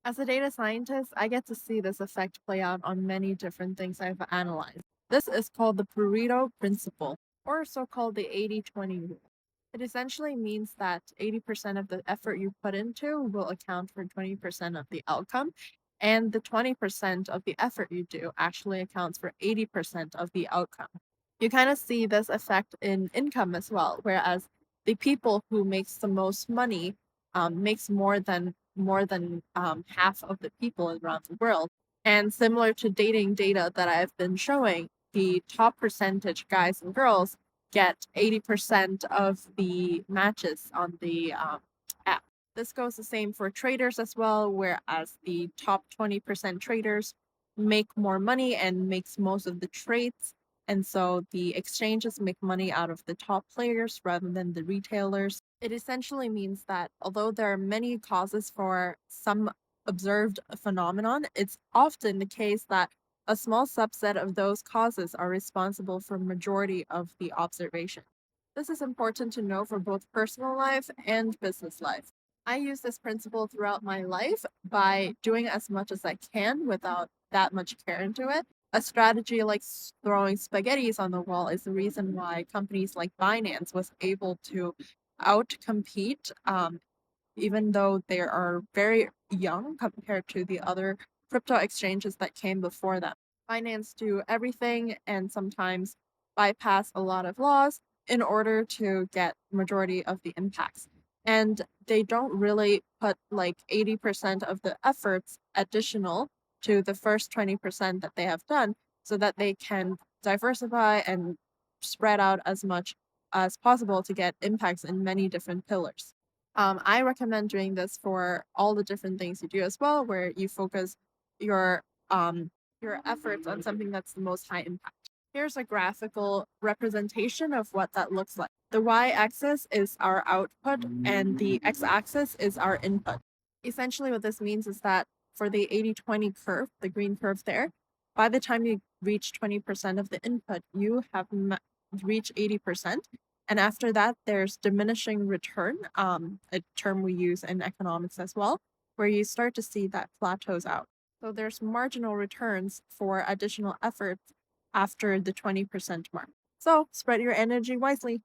As a data scientist, I get to see this effect play out on many different things I've analyzed. This is called the Pareto principle, or so called the 80-20 rule. It essentially means that 80% of the effort you put into will account for 20% of the outcome, and the 20% of the effort you do actually accounts for 80% of the outcome. You kind of see this effect in income as well, whereas the people who makes the most money makes more than half of the people around the world. And similar to dating data that I've been showing, the top percentage guys and girls get 80% of the matches on the app. This goes the same for traders as well, whereas the top 20% traders make more money and makes most of the trades. And so the exchanges make money out of the top players rather than the retailers. It essentially means that although there are many causes for some observed phenomenon, it's often the case that a small subset of those causes are responsible for majority of the observation. This is important to know for both personal life and business life. I use this principle throughout my life by doing as much as I can without that much care into it. A strategy like throwing spaghettis on the wall is the reason why companies like Binance was able to outcompete, even though they are very young compared to the other crypto exchanges that came before them. Binance do everything and sometimes bypass a lot of laws in order to get majority of the impacts. And they don't really put like 80% of the efforts additional to the first 20% that they have done so that they can diversify and spread out as much as possible to get impacts in many different pillars. I recommend doing this for all the different things you do as well, where you focus your your efforts on something that's the most high impact. Here's a graphical representation of what that looks like. The y-axis is our output and the x-axis is our input. Essentially what this means is that for the 80-20 curve, the green curve there, by the time you reach 20% of the input, you have reached 80%. And after that, there's diminishing return, a term we use in economics as well, where you start to see that plateaus out. So there's marginal returns for additional efforts after the 20% mark. So spread your energy wisely.